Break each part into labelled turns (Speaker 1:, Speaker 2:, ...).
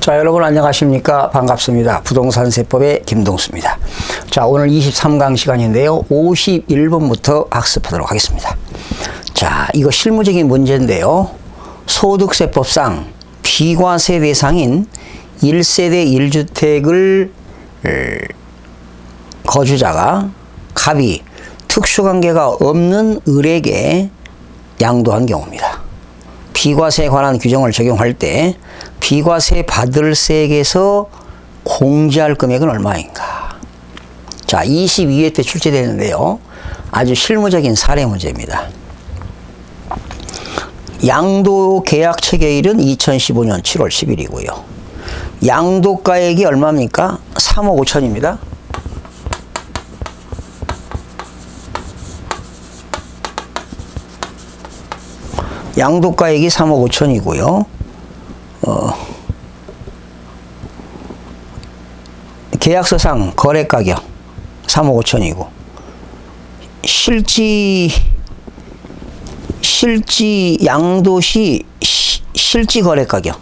Speaker 1: 자, 여러분 안녕하십니까? 반갑습니다. 부동산 세법의 김동수입니다. 자, 오늘 23강 시간인데요. 51번부터 학습하도록 하겠습니다. 자, 이거 실무적인 문제인데요. 소득세법상 비과세 대상인 1세대 1주택을 거주자가 갑이 특수관계가 없는 을에게 양도한 경우입니다. 비과세에 관한 규정을 적용할 때 비과세 받을 세액에서 공제할 금액은 얼마인가? 자, 22회 때 출제되는데요. 아주 실무적인 사례 문제입니다. 양도 계약 체결일은 2015년 7월 10일이고요. 양도가액이 얼마입니까? 3억 5천입니다. 양도가액이 3억 5천이고요. 계약서상 거래가격 3억 5천이고 실지 양도시 실지 거래가격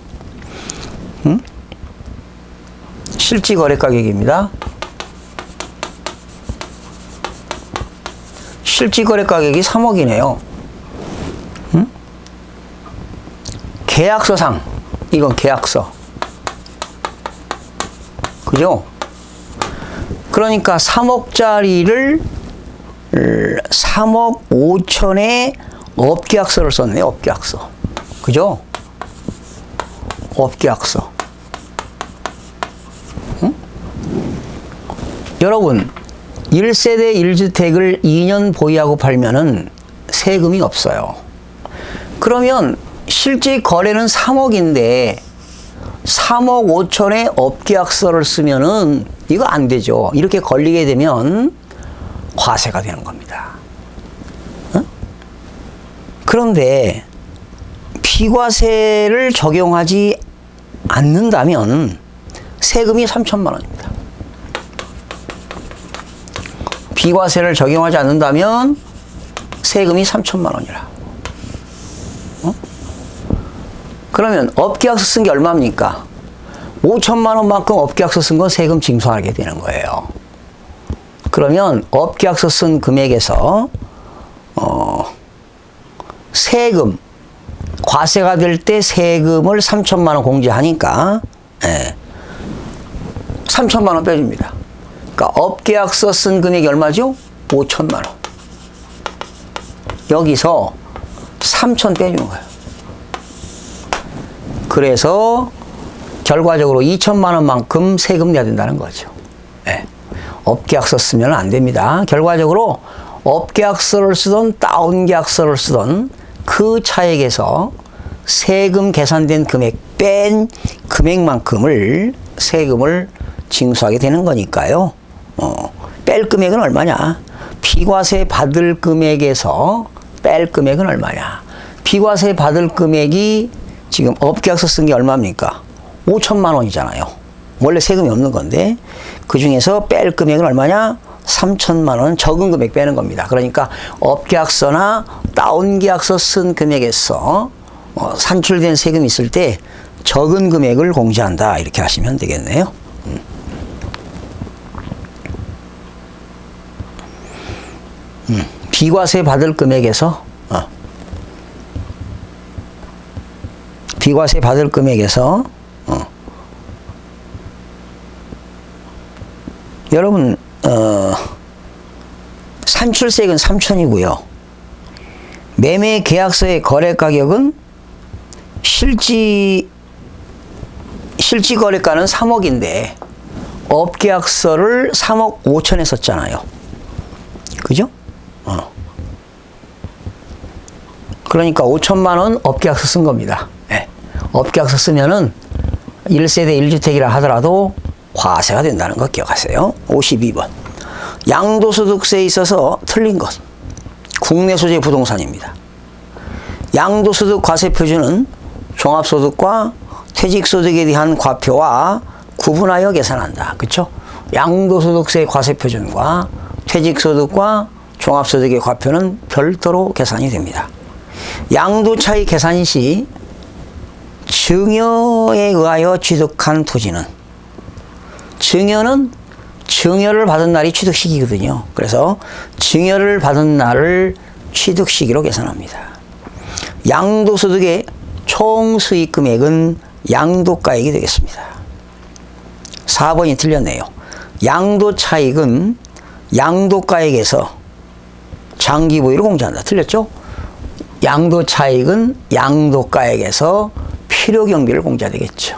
Speaker 1: 실지 거래가격입니다. 실지 거래가격이 3억이네요. 계약서상 이건 계약서 그죠? 그러니까 3억짜리를 3억 5천에 업계약서를 썼네. 업계약서 그죠? 업계약서. 응? 여러분 1세대 1주택을 2년 보유하고 팔면은 세금이 없어요. 그러면 실제 거래는 3억인데 3억 5천에 업계약서를 쓰면은 이거 안 되죠. 이렇게 걸리게 되면 과세가 되는 겁니다. 어? 그런데 비과세를 적용하지 않는다면 세금이 3천만 원입니다. 비과세를 적용하지 않는다면 세금이 3천만 원이라. 그러면 업계약서 쓴 게 얼마입니까? 5천만 원만큼 업계약서 쓴 건 세금 징수하게 되는 거예요. 그러면 업계약서 쓴 금액에서 세금 과세가 될 때 세금을 3천만 원 공제하니까 3천만 원 빼줍니다. 그러니까 업계약서 쓴 금액이 얼마죠? 5천만 원. 여기서 3천 빼주는 거예요. 그래서 결과적으로 2천만 원만큼 세금 내야 된다는 거죠. 업계약서 쓰면 안 됩니다. 결과적으로 업계약서를 쓰던 다운계약서를 쓰던 그 차액에서 세금 계산된 금액 뺀 금액만큼을 세금을 징수하게 되는 거니까요. 뺄 금액은 얼마냐? 비과세 받을 금액에서 뺄 금액은 얼마냐? 비과세 받을 금액이 지금 업계약서 쓴 게 얼마입니까? 5천만 원이잖아요. 원래 세금이 없는 건데 그 중에서 뺄 금액은 얼마냐? 3천만 원 적은 금액 빼는 겁니다. 그러니까 업계약서나 다운계약서 쓴 금액에서 산출된 세금이 있을 때 적은 금액을 공제한다. 이렇게 하시면 되겠네요. 비과세 받을 금액에서 비과세 받을 금액에서 여러분 산출세액은 3천이고요. 매매 계약서의 거래 가격은 실지 거래가는 3억인데 업계약서를 3억 5천에 썼잖아요. 그죠? 그러니까 5천만 원 업계약서 쓴 겁니다. 업계약서 쓰면은 1세대 1주택이라 하더라도 과세가 된다는 거 기억하세요. 52번. 양도소득세에 있어서 틀린 것. 국내 소재 부동산입니다. 양도소득 과세표준은 종합소득과 퇴직소득에 대한 과표와 구분하여 계산한다. 그렇죠? 양도소득세 과세표준과 퇴직소득과 종합소득의 과표는 별도로 계산이 됩니다. 양도차익 계산 시 증여에 의하여 취득한 토지는, 증여는 증여를 받은 날이 취득 시기거든요. 그래서 증여를 받은 날을 취득 시기로 계산합니다. 양도소득의 총 수익 금액은 양도가액이 되겠습니다. 4번이 틀렸네요. 양도차익은 양도가액에서 장기보유를 공제한다. 틀렸죠? 양도차익은 양도가액에서 필요경비를 공제해야 되겠죠.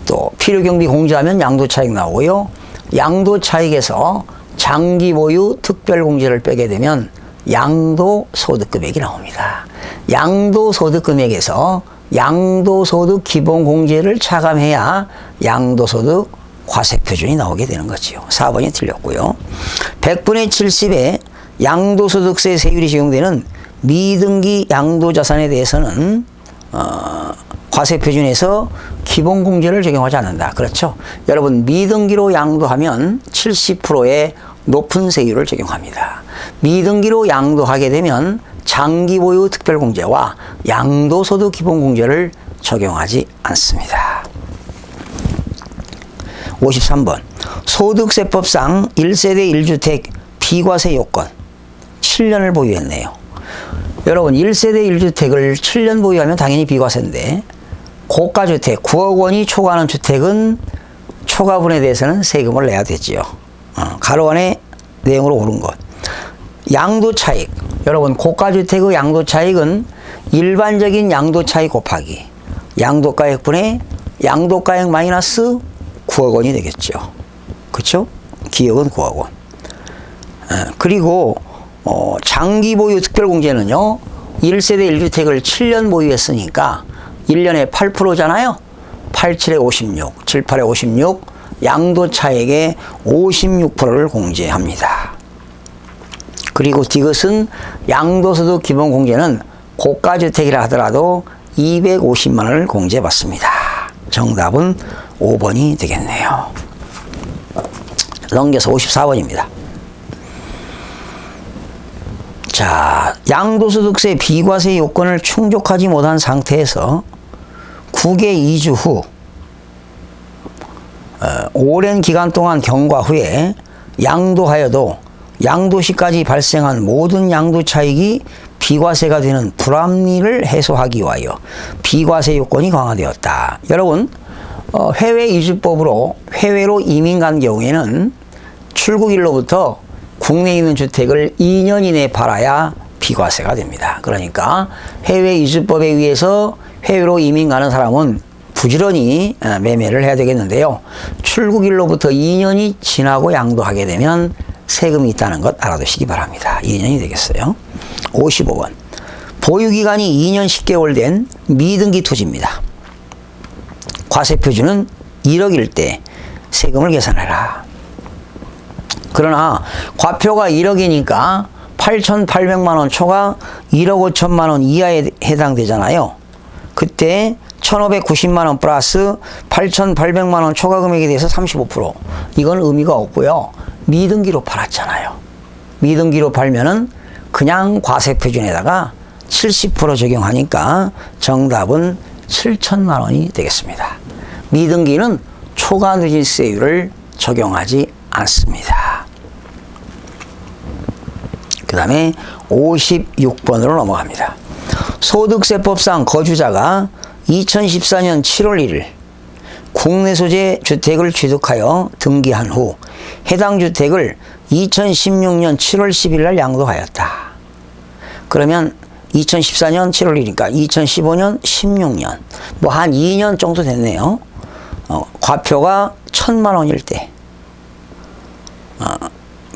Speaker 1: 또 필요경비 공제하면 양도차익 나오고요. 양도차익에서 장기보유 특별공제를 빼게 되면 양도소득금액이 나옵니다. 양도소득금액에서 양도소득 기본공제를 차감해야 양도소득 과세표준이 나오게 되는 거지요. 4번이 틀렸고요. 100분의 70의 양도소득세 세율이 적용되는 미등기 양도자산에 대해서는 과세표준에서 기본공제를 적용하지 않는다. 그렇죠? 여러분, 미등기로 양도하면 70%의 높은 세율을 적용합니다. 미등기로 양도하게 되면 장기보유 특별공제와 양도소득 기본공제를 적용하지 않습니다. 53번. 소득세법상 1세대 1주택 비과세 요건 7년을 보유했네요. 여러분, 1세대 1주택을 7년 보유하면 당연히 비과세인데, 고가주택 9억 원이 초과하는 주택은 초과분에 대해서는 세금을 내야 되지요. 가로 안에 내용으로 옳은 것. 양도차익. 여러분, 고가주택의 양도차익은 일반적인 양도차익 곱하기 양도가액분의 양도가액 마이너스 9억 원이 되겠죠. 그렇죠? 기억은 9억 원. 그리고 장기보유 특별공제는요. 1세대 1주택을 7년 보유했으니까 1년에 8%잖아요. 8, 7에 56, 7, 8에 56, 양도차익의 56%를 공제합니다. 그리고 이것은 양도소득 기본공제는 고가주택이라 하더라도 250만 원을 공제받습니다. 정답은 5번이 되겠네요. 넘겨서 54번입니다. 자, 양도소득세 비과세 요건을 충족하지 못한 상태에서 국외 이주 후 오랜 기간 동안 경과 후에 양도하여도 양도시까지 발생한 모든 양도차익이 비과세가 되는 불합리를 해소하기 위하여 비과세 요건이 강화되었다. 여러분, 해외 이주법으로 해외로 이민 간 경우에는 출국일로부터 국내에 있는 주택을 2년 이내에 팔아야 비과세가 됩니다. 그러니까 해외 이주법에 의해서 해외로 이민 가는 사람은 부지런히 매매를 해야 되겠는데요. 출국일로부터 2년이 지나고 양도하게 되면 세금이 있다는 것 알아두시기 바랍니다. 2년이 되겠어요. 55번. 보유기간이 2년 10개월 된 미등기 토지입니다. 과세표준은 1억일 때 세금을 계산해라. 그러나 과표가 1억이니까 8,800만 원 초과 1억 5천만 원 이하에 해당되잖아요. 그때 1,590만 원 플러스 8,800만 원 초과 금액에 대해서 35%. 이건 의미가 없고요. 미등기로 팔았잖아요. 미등기로 팔면은 그냥 과세표준에다가 70% 적용하니까 정답은 7천만 원이 되겠습니다. 미등기는 초과 누진세율을 적용하지 않습니다. 그 다음에 56번으로 넘어갑니다. 소득세법상 거주자가 2014년 7월 1일 국내 소재 주택을 취득하여 등기한 후 해당 주택을 2016년 7월 10일 날 양도하였다. 그러면 2014년 7월 1일이니까 2015년 16년 뭐 한 2년 정도 됐네요. 과표가 1,000만 원일 때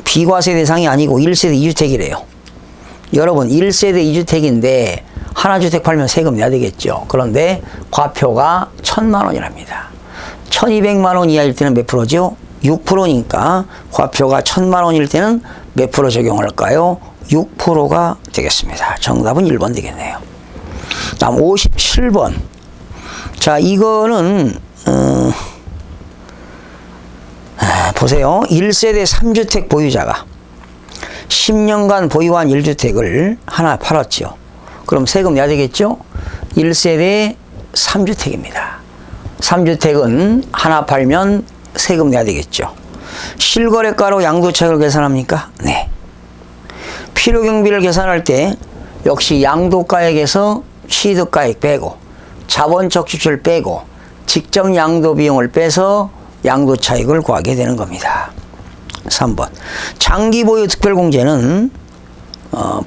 Speaker 1: 비과세 대상이 아니고 1세대 2주택이래요. 여러분 1세대 2주택인데 하나주택 팔면 세금 내야 되겠죠. 그런데 과표가 1,000만 원이랍니다. 1,200만 원 이하일 때는 몇 프로죠? 6%니까 과표가 1,000만 원일 때는 몇 프로 적용할까요? 6%가 되겠습니다. 정답은 1번 되겠네요. 다음 57번. 자, 이거는 보세요. 1세대 3주택 보유자가 10년간 보유한 1주택을 하나 팔았죠. 그럼 세금 내야 되겠죠? 1세대 3주택입니다. 3주택은 하나 팔면 세금 내야 되겠죠. 실거래가로 양도차익을 계산합니까? 네. 필요경비를 계산할 때 역시 양도가액에서 취득가액 빼고 자본적 지출 빼고 직접 양도 비용을 빼서 양도차익을 구하게 되는 겁니다. 3번 장기보유 특별공제는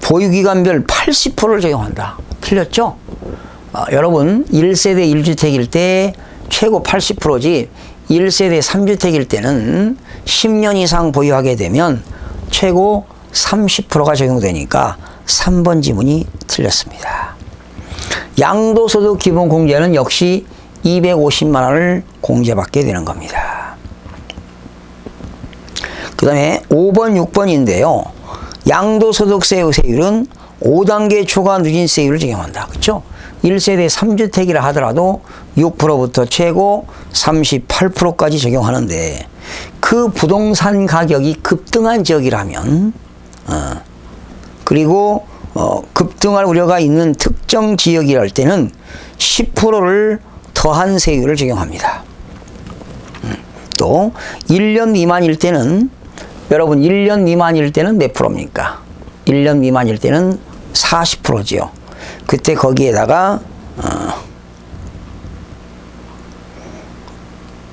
Speaker 1: 보유기간별 80%를 적용한다. 틀렸죠? 여러분 1세대 1주택일 때 최고 80%지 1세대 3주택일 때는 10년 이상 보유하게 되면 최고 30%가 적용되니까 3번 지문이 틀렸습니다. 양도소득 기본공제는 역시 250만 원을 공제받게 되는 겁니다. 그 다음에 5번, 6번인데요. 양도소득세 세율은 5단계 초과 누진세율을 적용한다. 그렇죠? 1세대 3주택이라 하더라도 6%부터 최고 38%까지 적용하는데 그 부동산 가격이 급등한 지역이라면 그리고 급등할 우려가 있는 특정 지역이랄 때는 10%를 더한 세율을 적용합니다. 또 1년 미만일 때는 여러분 1년 미만일 때는 몇 프로입니까? 1년 미만일 때는 40%지요. 그때 거기에다가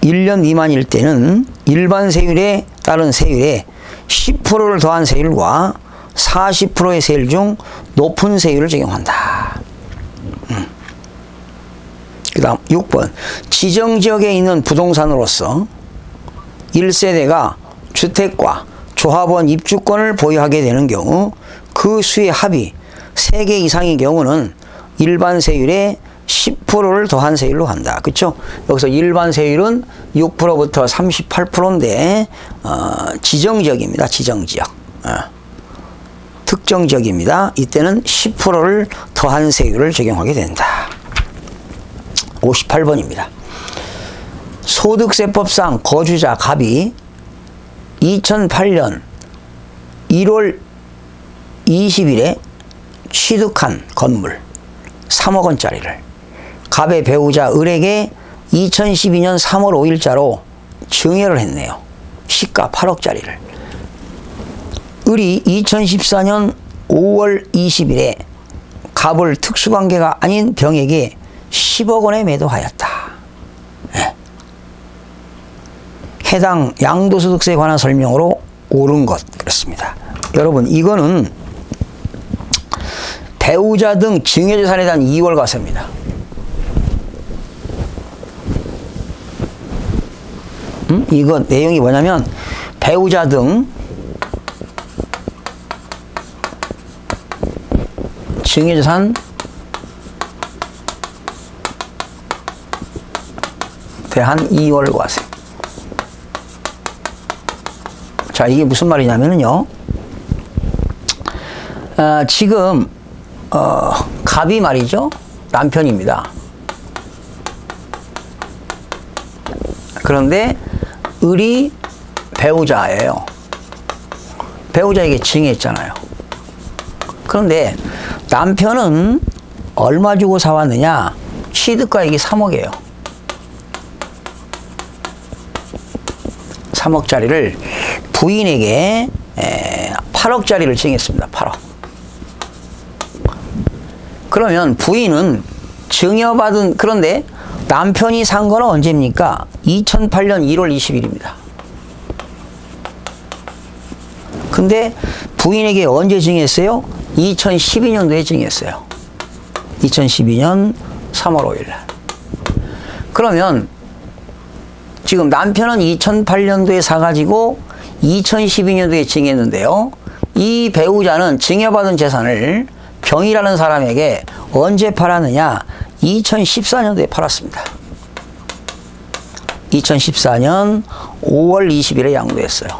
Speaker 1: 1년 미만일 때는 일반 세율에 따른 세율에 10%를 더한 세율과 40%의 세율 중 높은 세율을 적용한다. 그 다음 6번 지정지역에 있는 부동산으로서 1세대가 주택과 조합원 입주권을 보유하게 되는 경우 그 수의 합이 3개 이상인 경우는 일반 세율에 10%를 더한 세율로 한다. 그렇죠? 여기서 일반 세율은 6%부터 38%인데 지정지역입니다. 지정지역. 특정 지역입니다. 이때는 10%를 더한 세율을 적용하게 된다. 58번입니다. 소득세법상 거주자 갑이 2008년 1월 20일에 취득한 건물 3억 원짜리를 갑의 배우자 을에게 2012년 3월 5일자로 증여를 했네요. 시가 8억짜리를. 을이 2014년 5월 20일에 갑을 특수관계가 아닌 병에게 10억 원에 매도하였다. 네. 해당 양도소득세에 관한 설명으로 옳은 것 그렇습니다. 여러분 이거는 배우자 등 증여재산에 대한 이월과세입니다. 이거 내용이 뭐냐면 배우자 등 증여재산 대한 이월과세. 자, 이게 무슨 말이냐면요. 지금 갑이 말이죠. 남편입니다. 그런데 을이 배우자예요. 배우자에게 증여했잖아요. 그런데 남편은 얼마 주고 사왔느냐? 취득가액이 3억이에요. 3억짜리를 부인에게 8억짜리를 증여했습니다. 8억. 그러면 부인은 증여받은, 그런데 남편이 산 거는 언제입니까? 2008년 1월 20일입니다. 근데 부인에게 언제 증여했어요? 2012년도에 증여했어요. 2012년 3월 5일 날. 그러면 지금 남편은 2008년도에 사가지고 2012년도에 증여했는데요. 이 배우자는 증여받은 재산을 병이라는 사람에게 언제 팔았느냐? 2014년도에 팔았습니다. 2014년 5월 20일에 양도했어요.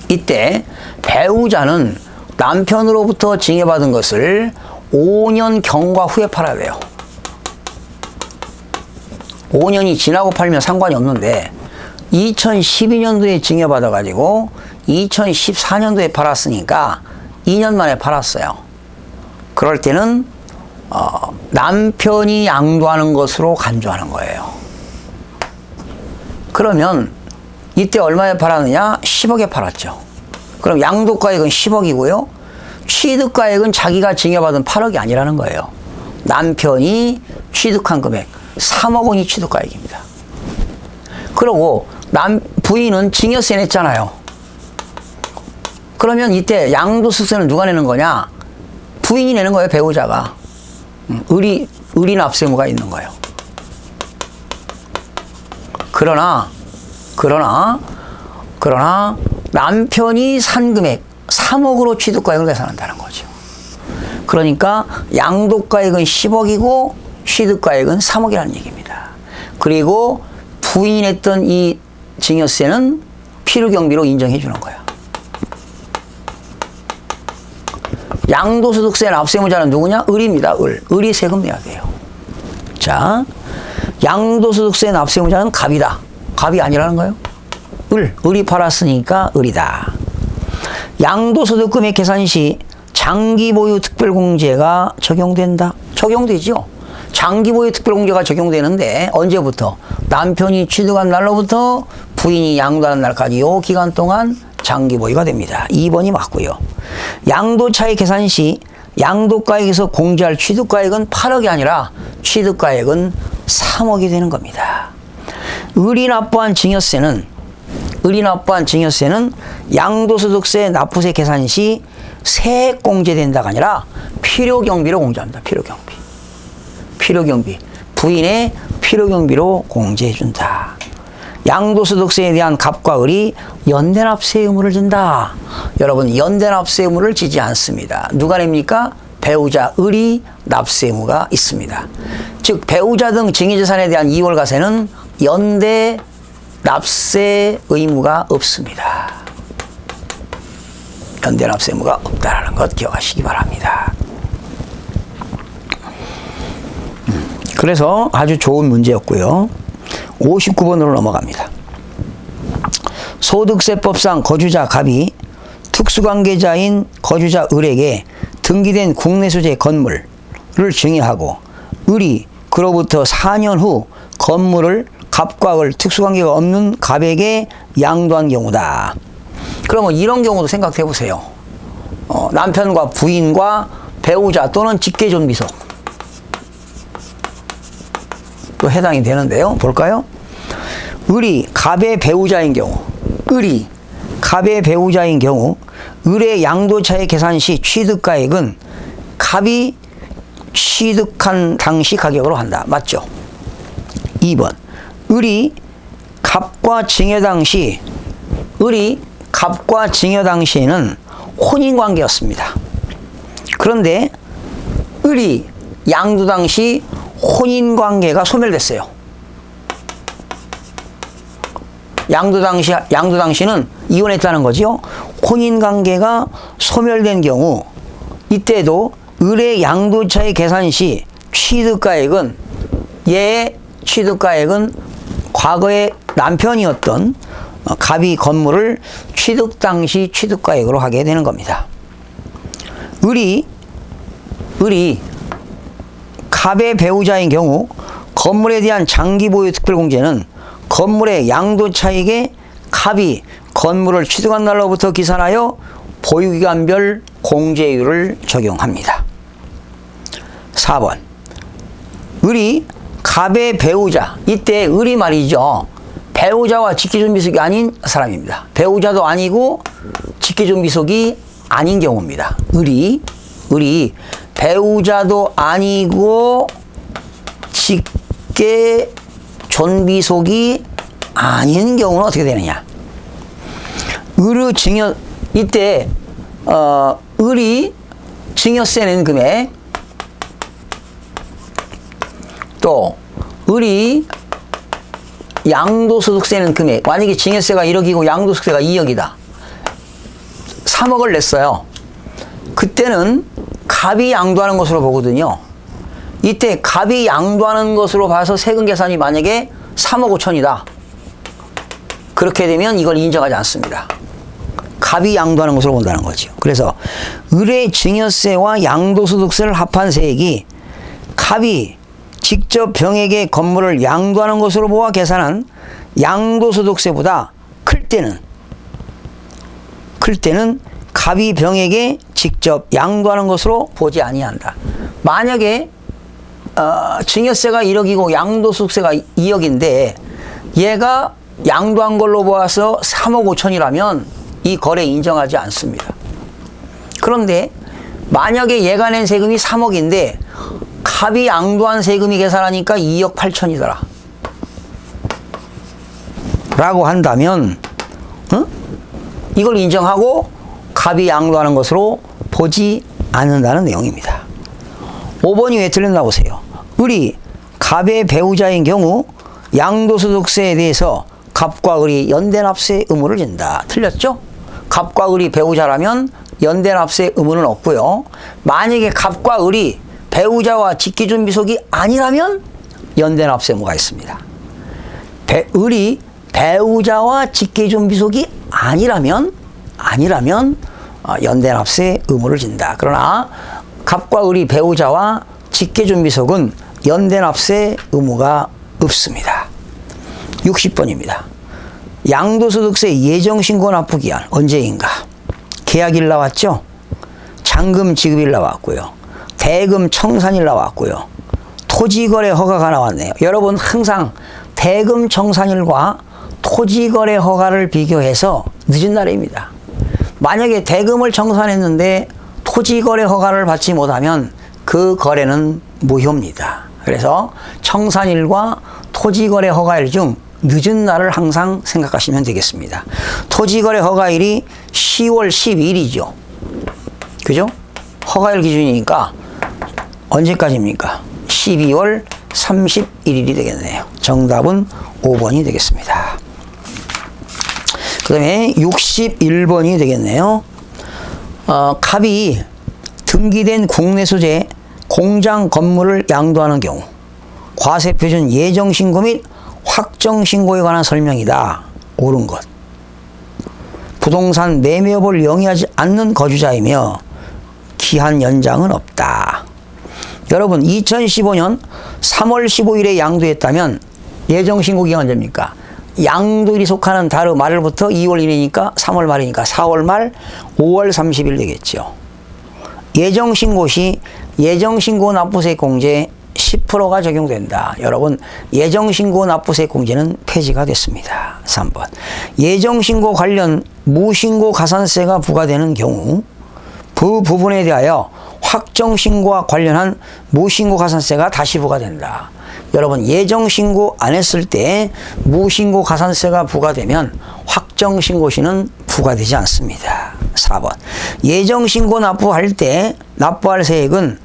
Speaker 1: 이때 배우자는 남편으로부터 증여받은 것을 5년 경과 후에 팔아야 돼요. 5년이 지나고 팔면 상관이 없는데 2012년도에 증여받아가지고 2014년도에 팔았으니까 2년 만에 팔았어요. 그럴 때는 남편이 양도하는 것으로 간주하는 거예요. 그러면 이때 얼마에 팔았느냐? 10억에 팔았죠. 그럼 양도가액은 10억이고요. 취득가액은 자기가 증여받은 8억이 아니라는 거예요. 남편이 취득한 금액 3억 원이 취득가액입니다. 그리고 부인은 증여세 냈잖아요. 그러면 이때 양도소득세는 누가 내는 거냐? 부인이 내는 거예요. 배우자가. 의리 납세의무가 있는 거예요. 그러나 남편이 산 금액 3억으로 취득가액을 계산한다는 거죠. 그러니까 양도가액은 10억이고 취득가액은 3억이라는 얘기입니다. 그리고 부인이 냈던 이 증여세는 필요경비로 인정해 주는 거야. 양도소득세 납세의무자는 누구냐? 을입니다. 을이 세금 내야 돼요. 자, 양도소득세 납세의무자는 갑이다. 갑이 아니라는 거예요. 을이 팔았으니까 을이다. 양도소득금액 계산 시 장기보유 특별공제가 적용된다. 적용되죠. 장기보유 특별공제가 적용되는데 언제부터? 남편이 취득한 날로부터 부인이 양도하는 날까지 이 기간 동안 장기보유가 됩니다. 2번이 맞고요. 양도차익 계산 시 양도가액에서 공제할 취득가액은 8억이 아니라 취득가액은 3억이 되는 겁니다. 을이 납부한 증여세는 양도소득세 납부세 계산 시 세액 공제된다가 아니라 필요경비로 공제합니다. 필요경비. 부인의 필요경비로 공제해준다. 양도소득세에 대한 갑과 을이 연대납세 의무를 진다. 여러분, 연대납세 의무를 지지 않습니다. 누가 냅니까? 배우자 을이 납세 의무가 있습니다. 즉 배우자 등 증여재산에 대한 이월과세는 연대 납세 의무가 없습니다. 연대 납세 의무가 없다는 것 기억하시기 바랍니다. 그래서 아주 좋은 문제였고요. 59번으로 넘어갑니다. 소득세법상 거주자 갑이 특수관계자인 거주자 을에게 등기된 국내 소재 건물을 증여하고 을이 그로부터 4년 후 건물을 갑과 을 특수관계가 없는 갑에게 양도한 경우다. 그러면 이런 경우도 생각해 보세요. 남편과 부인과 배우자 또는 직계존비속 또 해당이 되는데요. 볼까요? 을이 갑의 배우자인 경우 을의 양도차익 계산 시 취득가액은 갑이 취득한 당시 가격으로 한다. 맞죠? 2번. 을이 갑과 증여 당시에는 혼인관계였습니다. 그런데 을이 양도 당시 혼인관계가 소멸됐어요. 양도 당시는 이혼했다는 거죠. 혼인관계가 소멸된 경우 이때도 을의 양도차익 계산 시 취득가액은 과거에 남편이었던 갑이 건물을 취득 당시 취득가액으로 하게 되는 겁니다. 을이 갑의 배우자인 경우 건물에 대한 장기보유 특별공제는 건물의 양도차익에 갑이 건물을 취득한 날로부터 기산하여 보유기간별 공제율을 적용합니다. 4번. 을이 갑의 배우자, 이때 을이 말이죠. 배우자와 직계존비속이 아닌 사람입니다. 배우자도 아니고 직계존비속이 아닌 경우입니다. 을이 배우자도 아니고 직계존비속이 아닌 경우는 어떻게 되느냐? 을의 증여, 이때 을이 증여세 낸 금액, 또 을이 양도소득세 낸 금액, 만약에 증여세가 1억이고 양도소득세가 2억이다. 3억을 냈어요. 그때는 갑이 양도하는 것으로 보거든요. 이때 갑이 양도하는 것으로 봐서 세금 계산이 만약에 3억 5천이다. 그렇게 되면 이걸 인정하지 않습니다. 갑이 양도하는 것으로 본다는 거죠. 그래서 을의 증여세와 양도소득세를 합한 세액이 갑이 직접 병에게 건물을 양도하는 것으로 보아 계산한 양도소득세보다 클 때는 갑이 병에게 직접 양도하는 것으로 보지 아니한다. 만약에 증여세가 1억이고 양도소득세가 2억인데 얘가 양도한 걸로 보아서 3억 5천이라면 이 거래 인정하지 않습니다. 그런데 만약에 얘가 낸 세금이 3억인데 갑이 양도한 세금이 계산하니까 2억 8천이더라 라고 한다면 이걸 인정하고 갑이 양도하는 것으로 보지 않는다는 내용입니다. 5번이 왜 틀렸나 보세요. 을이 갑의 배우자인 경우 양도소득세에 대해서 갑과 을이 연대납세 의무를 진다. 틀렸죠? 갑과 을이 배우자라면 연대납세 의무는 없고요. 만약에 갑과 을이 배우자와 직계존비속이 아니라면 연대납세 의무가 있습니다. 을이 배우자와 직계존비속이 아니라면 연대납세 의무를 진다. 그러나 갑과 을이 배우자와 직계존비속은 연대납세 의무가 없습니다. 60번입니다. 양도소득세 예정신고 납부기한 언제인가? 계약일 나왔죠? 잔금 지급일 나왔고요. 대금 청산일 나왔고요. 토지거래 허가가 나왔네요. 여러분 항상 대금 청산일과 토지거래 허가를 비교해서 늦은 날입니다. 만약에 대금을 청산했는데 토지거래 허가를 받지 못하면 그 거래는 무효입니다. 그래서 청산일과 토지거래 허가일 중 늦은 날을 항상 생각하시면 되겠습니다. 토지거래 허가일이 10월 12일이죠. 그죠? 허가일 기준이니까 언제까지입니까? 12월 31일이 되겠네요. 정답은 5번이 되겠습니다. 그 다음에 61번이 되겠네요. 갑이 등기된 국내 소재 공장 건물을 양도하는 경우 과세표준 예정신고 및 확정신고에 관한 설명이다. 옳은 것. 부동산 매매업을 영위하지 않는 거주자이며 기한 연장은 없다. 여러분 2015년 3월 15일에 양도했다면 예정신고 기간 언제입니까? 양도일이 속하는 달의 말일부터 2월 1일이니까 3월 말이니까 4월 말 5월 30일 되겠죠. 예정신고 시 예정신고 납부세 공제 10%가 적용된다. 여러분 예정신고 납부세 공제는 폐지가 됐습니다. 3번 예정신고 관련 무신고 가산세가 부과되는 경우 그 부분에 대하여 확정신고와 관련한 무신고 가산세가 다시 부과된다. 여러분 예정신고 안 했을 때 무신고 가산세가 부과되면 확정신고 시는 부과되지 않습니다. 4번 예정신고 납부할 때 납부할 세액은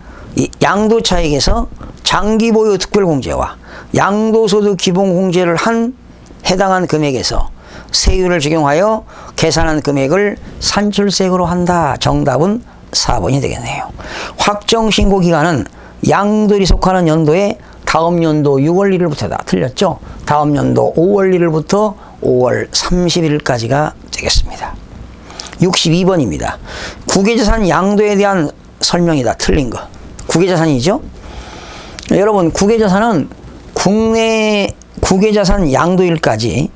Speaker 1: 양도차익에서 장기보유 특별공제와 양도소득 기본공제를 한 해당한 금액에서 세율을 적용하여 계산한 금액을 산출세액으로 한다. 정답은 4번이 되겠네요. 확정신고 기간은 양도일이 속하는 연도에 다음 연도 6월 1일부터다. 틀렸죠? 다음 연도 5월 1일부터 5월 30일까지가 되겠습니다. 62번입니다. 국외자산 양도에 대한 설명이다. 틀린 거. 국외자산이죠? 여러분 국외자산은 국내 국외자산 양도일까지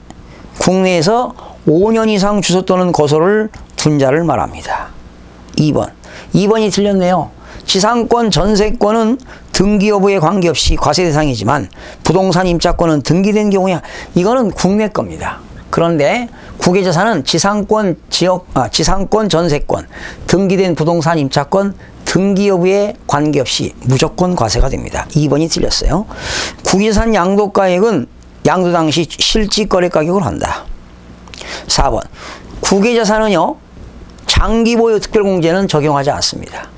Speaker 1: 국내에서 5년 이상 주소 또는 거소를 둔 자를 말합니다. 2번이 틀렸네요. 지상권, 전세권은 등기 여부에 관계없이 과세 대상이지만 부동산 임차권은 등기된 경우야. 이거는 국내 겁니다. 그런데 국외자산은 지상권, 지상권, 전세권, 등기된 부동산 임차권, 등기 여부에 관계없이 무조건 과세가 됩니다. 2번이 틀렸어요. 국외자산 양도가액은 양도 당시 실질거래 가격을 한다. 4번 국외자산은요 장기보유 특별공제는 적용하지 않습니다.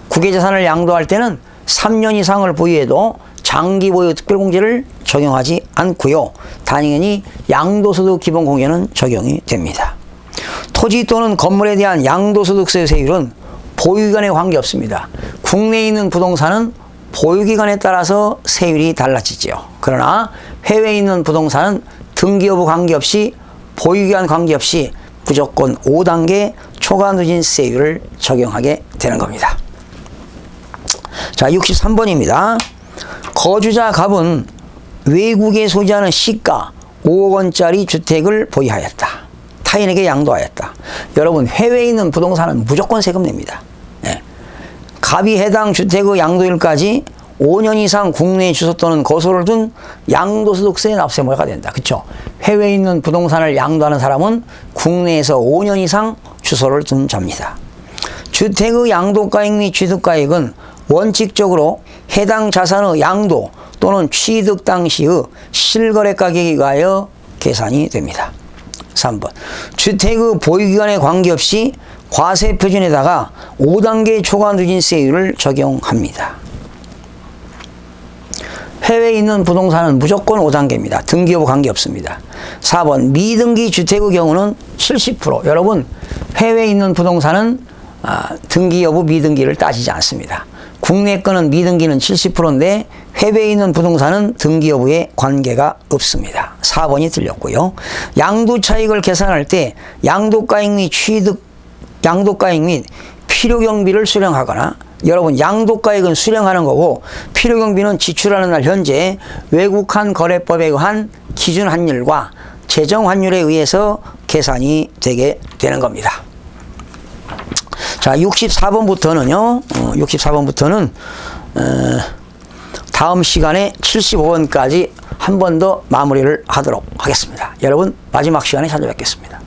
Speaker 1: 국외자산을 양도할 때는 3년 이상을 보유해도 장기보유 특별공제를 적용하지 않고요. 당연히 양도소득 기본공제는 적용이 됩니다. 토지 또는 건물에 대한 양도소득세 세율은 보유기간에 관계없습니다. 국내에 있는 부동산은 보유기간에 따라서 세율이 달라지죠. 그러나 해외에 있는 부동산은 등기 여부 관계없이 보유기간 관계없이 무조건 5단계 초과 누진세율을 적용하게 되는 겁니다. 자, 63번입니다. 거주자 갑은 외국에 소지하는 시가 5억 원짜리 주택을 보유하였다. 타인에게 양도하였다. 여러분, 해외에 있는 부동산은 무조건 세금 냅니다. 예. 갑이 해당 주택의 양도일까지 5년 이상 국내에 주소 또는 거소를 둔 양도소득세 납세무가 된다. 그렇죠? 해외에 있는 부동산을 양도하는 사람은 국내에서 5년 이상 주소를 둔 자입니다. 주택의 양도가액 및 취득가액은 원칙적으로 해당 자산의 양도 또는 취득 당시의 실거래 가격에 의하여 계산이 됩니다. 3번. 주택의 보유기간에 관계없이 과세 표준에다가 5단계 초과 누진세율을 적용합니다. 해외에 있는 부동산은 무조건 5단계입니다. 등기 여부 관계없습니다. 4번. 미등기 주택의 경우는 70%. 여러분, 해외에 있는 부동산은 등기 여부 미등기를 따지지 않습니다. 국내 거는 미등기는 70%인데 해외에 있는 부동산은 등기 여부에 관계가 없습니다. 4번이 틀렸고요. 양도 차익을 계산할 때 양도가액 및 필요경비를 수령하거나, 여러분, 양도가액은 수령하는 거고 필요경비는 지출하는 날 현재 외국환 거래법에 의한 기준 환율과 제정 환율에 의해서 계산이 되게 되는 겁니다. 자, 64번부터는요, 64번부터는, 다음 시간에 75번까지 한 번 더 마무리를 하도록 하겠습니다. 여러분, 마지막 시간에 찾아뵙겠습니다.